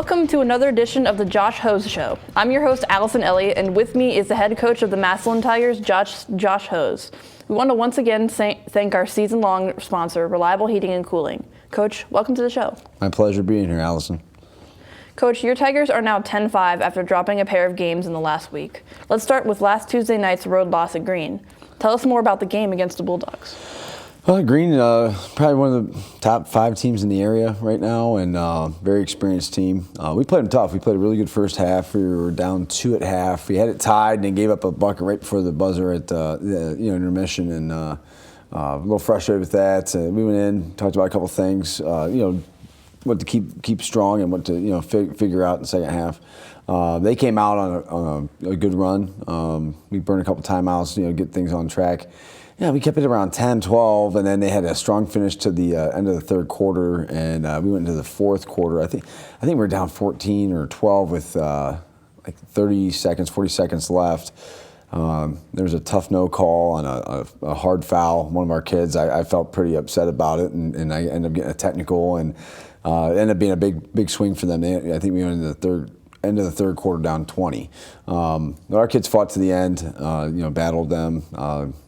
Welcome to another edition of the Josh Hose Show. I'm your host, Allison Elliott, and with me is the head coach of the Massillon Tigers, Josh Hose. We want to once again thank our season-long sponsor, Reliable Heating and Cooling. Coach, welcome to the show. My pleasure being here, Allison. Coach, your Tigers are now 10-5 after dropping a pair of games in the last week. Let's start with last Tuesday night's road loss at Green. Tell us more about the game against the Bulldogs. Green, probably one of the top 5 teams in the area right now, and very experienced team. We played them tough. We played a really good first half. We were down 2 at half. We had it tied, and then gave up a bucket right before the buzzer at intermission, and a little frustrated with that. We went in, talked about a couple things, what to keep strong and what to figure out in the second half. They came out on a good run. We burned a couple timeouts, get things on track. Yeah, we kept it around 10-12, and then they had a strong finish to the end of the third quarter, and we went into the fourth quarter. I think we were down 14 or 12 with like 40 seconds left. There was a tough no call on a hard foul. One of our kids, I felt pretty upset about it, and I ended up getting a technical, and it ended up being a big swing for them. I think we went into the end of the third quarter down 20. Our kids fought to the end, battled them.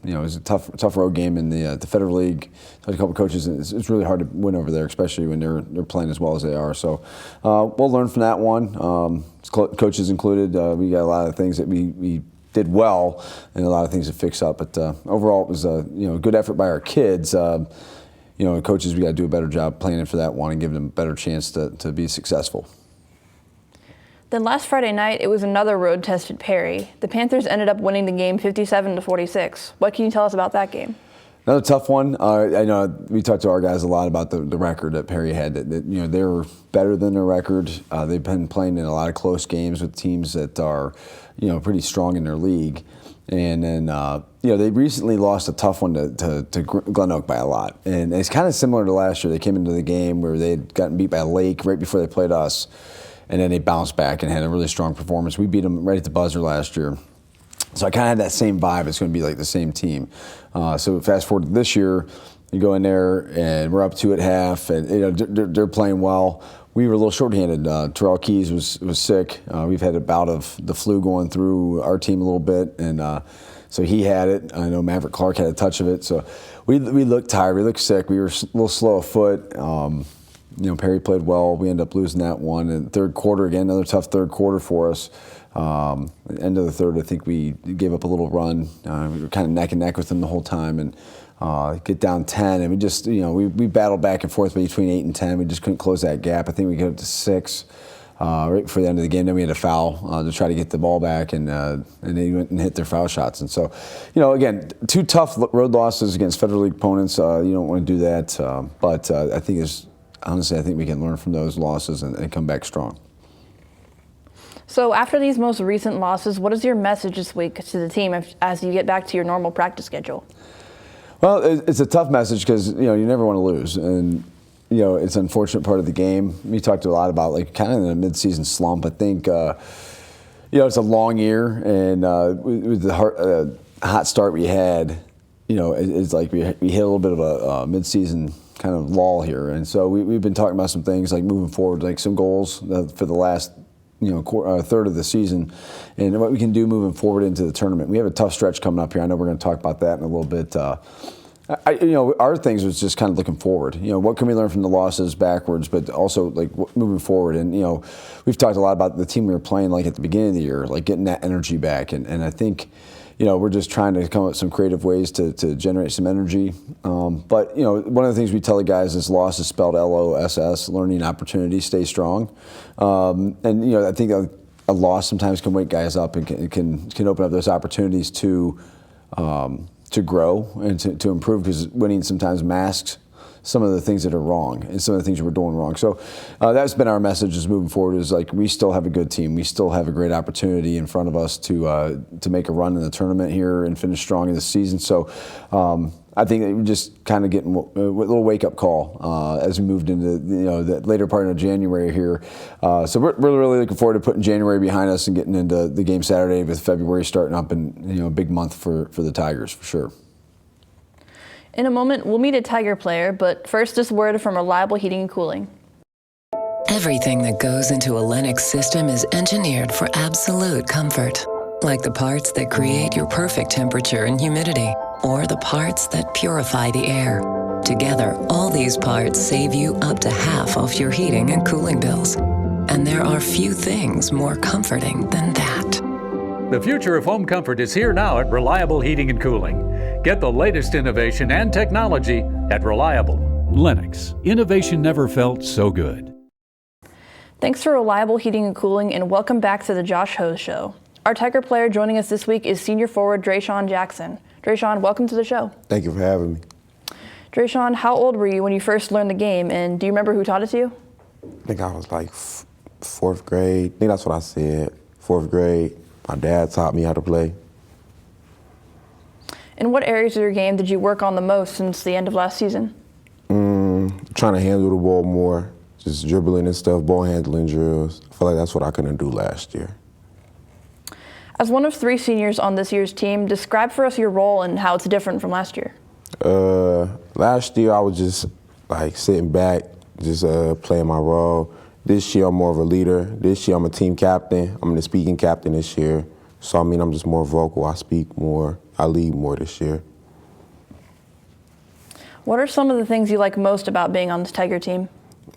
It was a tough road game in the Federal League. Talked to a couple of coaches, and it's really hard to win over there, especially when they're playing as well as they are. So we'll learn from that one. Coaches included, we got a lot of things that we did well, and a lot of things to fix up. But overall, it was a good effort by our kids. Coaches, we got to do a better job planning for that one and give them a better chance to be successful. Then last Friday night, it was another road test at Perry. The Panthers ended up winning the game 57-46. What can you tell us about that game? Another tough one. I know we talked to our guys a lot about the record that Perry had. That they were better than their record. They've been playing in a lot of close games with teams that are, pretty strong in their league. And then, they recently lost a tough one to Glen Oak by a lot. And it's kind of similar to last year. They came into the game where they had gotten beat by Lake right before they played us. And then they bounced back and had a really strong performance. We beat them right at the buzzer last year. So I kind of had that same vibe. It's going to be like the same team. So fast forward to this year, you go in there and we're up 2 at half, and they're playing well. We were a little shorthanded. Terrell Keys was sick. We've had a bout of the flu going through our team a little bit, and so he had it. I know Maverick Clark had a touch of it. So we looked tired. We looked sick. We were a little slow of foot. Perry played well. We ended up losing that one. And third quarter, again, another tough third quarter for us. End of the third, I think we gave up a little run. We were kind of neck and neck with them the whole time, and get down 10. And we just, we battled back and forth between 8 and 10. We just couldn't close that gap. I think we got up to 6 right before the end of the game. Then we had a foul to try to get the ball back, and they went and hit their foul shots. And so, again, 2 tough road losses against Federal League opponents. You don't want to do that, but I think honestly, I think we can learn from those losses and come back strong. So after these most recent losses, what is your message this week to the team as you get back to your normal practice schedule? Well, it's a tough message because, you never want to lose. And, it's an unfortunate part of the game. We talked a lot about, kind of in a midseason slump. I think, it's a long year. And with the hot start we had, it's like we hit a little bit of a midseason kind of lull here, and so we've been talking about some things like moving forward, like some goals for the last third of the season, and what we can do moving forward into the tournament. We have a tough stretch coming up here. I know we're going to talk about that in a little bit. Our things was just kind of looking forward. What can we learn from the losses backwards, but also moving forward. And we've talked a lot about the team we were playing at the beginning of the year, getting that energy back, and I think. We're just trying to come up with some creative ways to generate some energy. But, one of the things we tell the guys is loss is spelled LOSS, learning opportunity, stay strong. And, I think a loss sometimes can wake guys up and can open up those opportunities to grow and to improve, because winning sometimes masks some of the things that are wrong and some of the things we're doing wrong. So that's been our message is moving forward, is we still have a good team. We still have a great opportunity in front of us to make a run in the tournament here and finish strong in the season. So I think that we're just kind of getting a little wake-up call as we moved into the later part of January here. So we're really looking forward to putting January behind us and getting into the game Saturday with February starting up, and a big month for the Tigers for sure. In a moment, we'll meet a Tiger player, but first, this word from Reliable Heating and Cooling. Everything that goes into a Lennox system is engineered for absolute comfort. Like the parts that create your perfect temperature and humidity, or the parts that purify the air. Together, all these parts save you up to half off your heating and cooling bills. And there are few things more comforting than that. The future of home comfort is here now at Reliable Heating and Cooling. Get the latest innovation and technology at Reliable. Lennox, innovation never felt so good. Thanks for Reliable Heating and Cooling, and welcome back to the Josh Hose Show. Our Tiger player joining us this week is senior forward Drayshawn Jackson. Drayshawn, welcome to the show. Thank you for having me. Drayshawn, how old were you when you first learned the game, and do you remember who taught it to you? I think I was like fourth grade. I think that's what I said. Fourth grade. My dad taught me how to play. And what areas of your game did you work on the most since the end of last season? Trying to handle the ball more, just dribbling and stuff, ball handling drills. I feel like that's what I couldn't do last year. As one of 3 seniors on this year's team, describe for us your role and how it's different from last year. Last year I was just like sitting back, just playing my role. This year I'm more of a leader. This year I'm a team captain. I'm the speaking captain this year. So I mean I'm just more vocal. I speak more. I lead more this year. What are some of the things you like most about being on this Tiger team?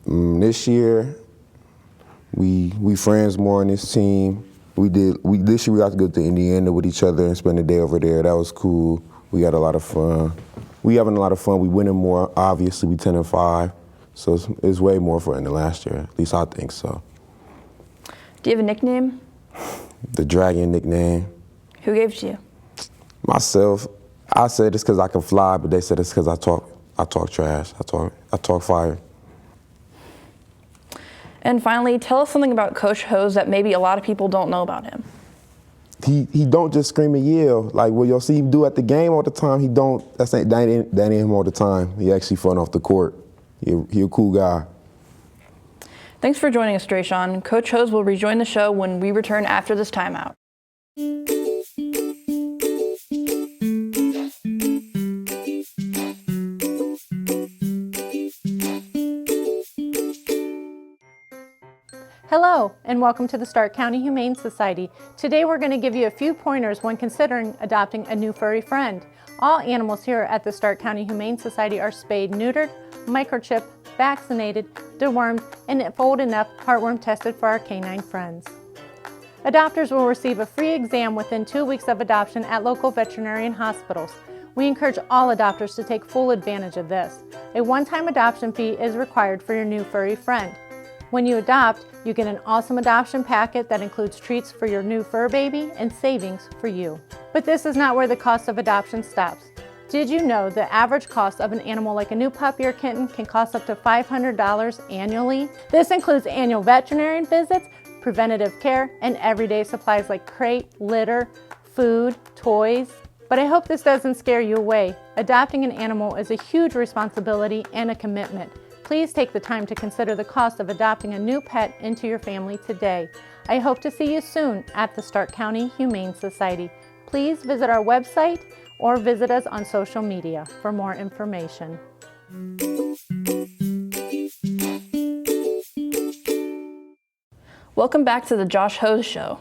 This year we friends more on this team. This year we got to go to Indiana with each other and spend the day over there. That was cool. We had a lot of fun. We having a lot of fun. We winning more. Obviously, we 10-5. So it's way more fun than last year. At least I think so. Do you have a nickname? The Dragon nickname. Who gave it to you? Myself. I said it's because I can fly, but they said it's because I talk trash. I talk fire. And finally, tell us something about Coach Hose that maybe a lot of people don't know about him. He don't just scream and yell like what you'll see him do at the game all the time. He don't. That ain't him all the time. He actually fun off the court. He a cool guy. Thanks for joining us, Drayshawn. Coach Hose will rejoin the show when we return after this timeout. Hello, and welcome to the Stark County Humane Society. Today we're going to give you a few pointers when considering adopting a new furry friend. All animals here at the Stark County Humane Society are spayed, neutered, microchipped, vaccinated, dewormed, and if old enough, heartworm tested for our canine friends. Adopters will receive a free exam within 2 weeks of adoption at local veterinarian hospitals. We encourage all adopters to take full advantage of this. A one-time adoption fee is required for your new furry friend. When you adopt, you get an awesome adoption packet that includes treats for your new fur baby and savings for you. But this is not where the cost of adoption stops. Did you know the average cost of an animal like a new puppy or kitten can cost up to $500 annually? This includes annual veterinarian visits, preventative care, and everyday supplies like crate, litter, food, toys. But I hope this doesn't scare you away. Adopting an animal is a huge responsibility and a commitment. Please take the time to consider the cost of adopting a new pet into your family today. I hope to see you soon at the Stark County Humane Society. Please visit our website or visit us on social media for more information. Welcome back to the Josh Hose Show.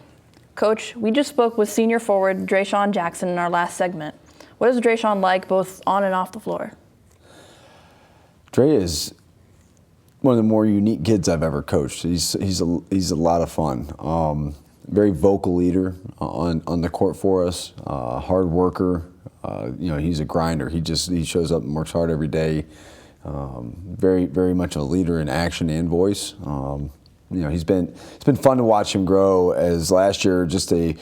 Coach, we just spoke with senior forward Drayshawn Jackson in our last segment. What is Drayshawn like both on and off the floor? Dre is one of the more unique kids I've ever coached. He's a lot of fun. Very vocal leader on the court for us. Hard worker. He's a grinder. He shows up and works hard every day. Very much a leader in action and voice. It's been fun to watch him grow. As last year, just a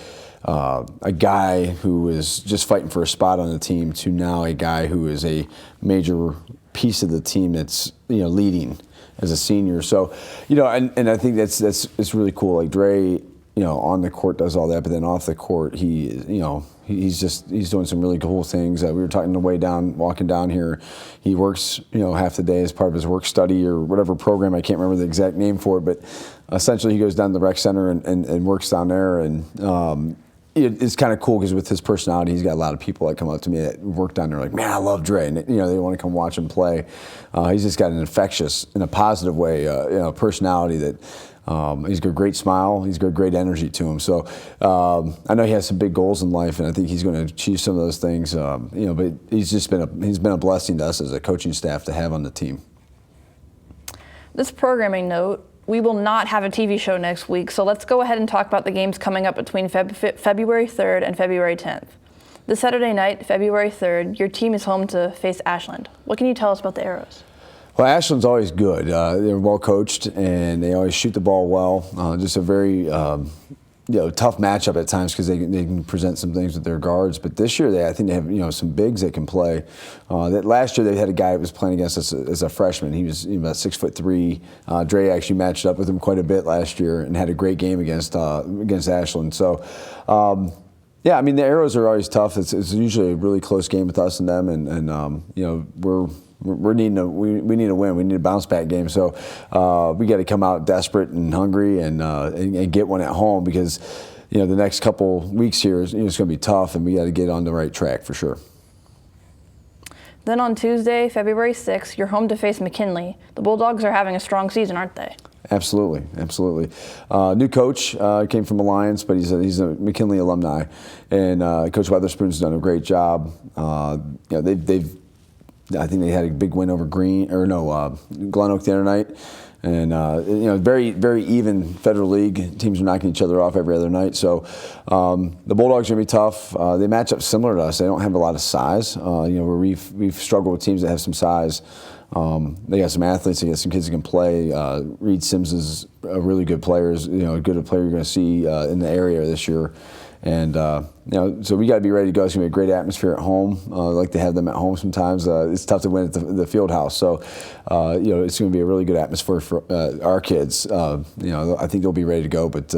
guy who was just fighting for a spot on the team to now a guy who is a major piece of the team that's leading as a senior. So, and I think it's really cool. Like Dre, on the court does all that, but then off the court, he's doing some really cool things. We were talking walking down here. He works, half the day as part of his work study or whatever program. I can't remember the exact name for it, but essentially he goes down to the rec center and works down there. And it's kind of cool because with his personality, he's got a lot of people that come up to me that work down there like, man, I love Dre, and they want to come watch him play. He's just got an infectious, in a positive way, personality that he's got a great smile, he's got great energy to him. So I know he has some big goals in life, and I think he's going to achieve some of those things. But he's been a blessing to us as a coaching staff to have on the team. This programming note. We will not have a TV show next week, so let's go ahead and talk about the games coming up between February 3rd and February 10th. This Saturday night, February 3rd, your team is home to face Ashland. What can you tell us about the Arrows? Well, Ashland's always good. They're well coached, and they always shoot the ball well. Just a very tough matchup at times because they can present some things with their guards. But this year, I think they have some bigs that can play. That last year they had a guy that was playing against us as a freshman. He was about 6'3". Dre actually matched up with him quite a bit last year and had a great game against Ashland. So. Yeah, I mean the Arrows are always tough. It's usually a really close game with us and them, and we need a win. We need a bounce back game. So we got to come out desperate and hungry and get one at home because the next couple weeks here is it's going to be tough, and we got to get on the right track for sure. Then on Tuesday, February 6th, you're home to face McKinley. The Bulldogs are having a strong season, aren't they? Absolutely. New coach came from Alliance, but he's a McKinley alumni, and Coach Weatherspoon's done a great job. I think they had a big win over Glen Oak the other night, and very very even Federal League teams are knocking each other off every other night. So the Bulldogs are gonna be tough. They match up similar to us. They don't have a lot of size. Where we've struggled with teams that have some size. They got some athletes. They got some kids that can play. Reed Sims is a really good player. A good player you're going to see in the area this year. And so we got to be ready to go. It's going to be a great atmosphere at home. I like to have them at home sometimes. It's tough to win at the field house. So it's going to be a really good atmosphere for our kids. I think they'll be ready to go. But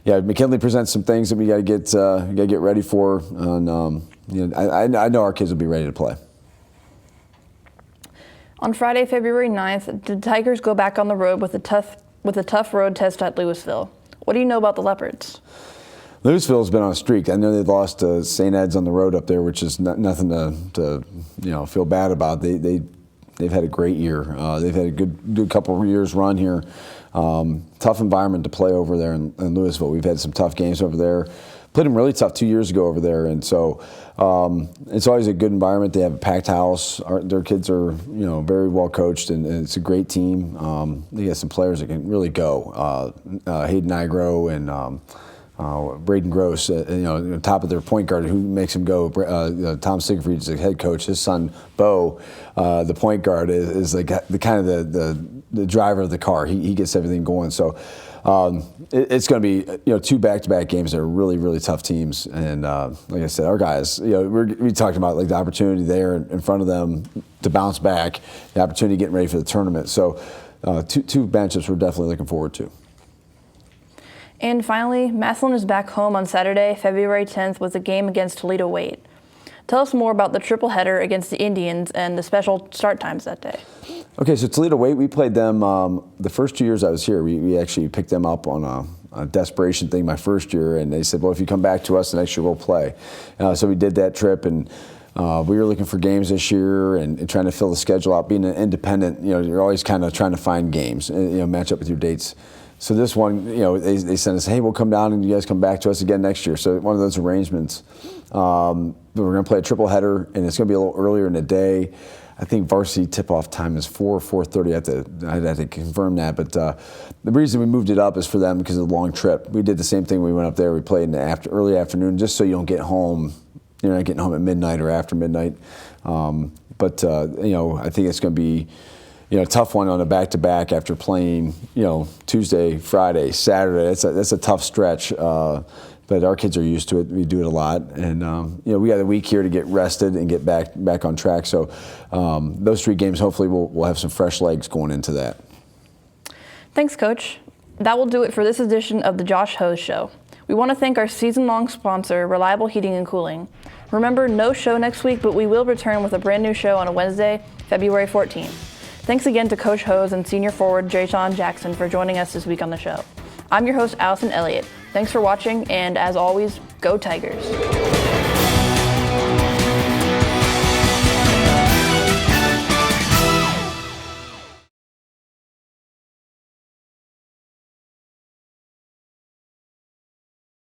McKinley presents some things that we got to get ready for. And I know our kids will be ready to play. On Friday, February 9th, the Tigers go back on the road with a tough road test at Louisville. What do you know about the Leopards? Louisville's been on a streak. I know they've lost to St. Ed's on the road up there, which is nothing to feel bad about. They've had a great year. They've had a good couple of years run here. Tough environment to play over there in Louisville. We've had some tough games over there. Played them really tough 2 years ago over there, and so it's always a good environment. They have a packed house. Their kids are very well coached, and it's a great team. They got some players that can really go. Hayden Nigro and Braden Gross, top of their point guard, who makes him go. Tom Siegfried is the head coach. His son Bo, the point guard, is like the kind of the driver of the car. He gets everything going. So. It's going to be, 2 back-to-back games that are really, really tough teams. And like I said, our guys, we talked about like the opportunity there in front of them to bounce back, the opportunity getting ready for the tournament. So two matchups we're definitely looking forward to. And finally, Massillon is back home on Saturday, February 10th with a game against Toledo Waite. Tell us more about the triple header against the Indians and the special start times that day. Okay, so Toledo Waite, we played them the first 2 years I was here. We actually picked them up on a desperation thing my first year, and they said, well, if you come back to us the next year, we'll play. So we did that trip, and we were looking for games this year and trying to fill the schedule out. Being an independent, you're always kind of trying to find games, and, match up with your dates. So this one, they sent us, hey, we'll come down and you guys come back to us again next year. So one of those arrangements. We're going to play a triple header, and it's going to be a little earlier in the day. I think varsity tip-off time is 4:30. I'd have to confirm that. But the reason we moved it up is for them because of the long trip. We did the same thing when we went up there. We played in the early afternoon just so you don't get home. You're not getting home at midnight or after midnight. I think it's going to be a tough one on a back-to-back after playing, Tuesday, Friday, Saturday. That's a tough stretch. But our kids are used to it. We do it a lot, and we got a week here to get rested and get back on track. So those 3 games, hopefully, we'll have some fresh legs going into that. Thanks, Coach. That will do it for this edition of the Josh Hose Show. We want to thank our season-long sponsor, Reliable Heating and Cooling. Remember, no show next week, but we will return with a brand new show on a Wednesday, February 14th. Thanks again to Coach Hose and senior forward Jay Sean Jackson for joining us this week on the show. I'm your host, Allison Elliott. Thanks for watching, and as always, go Tigers.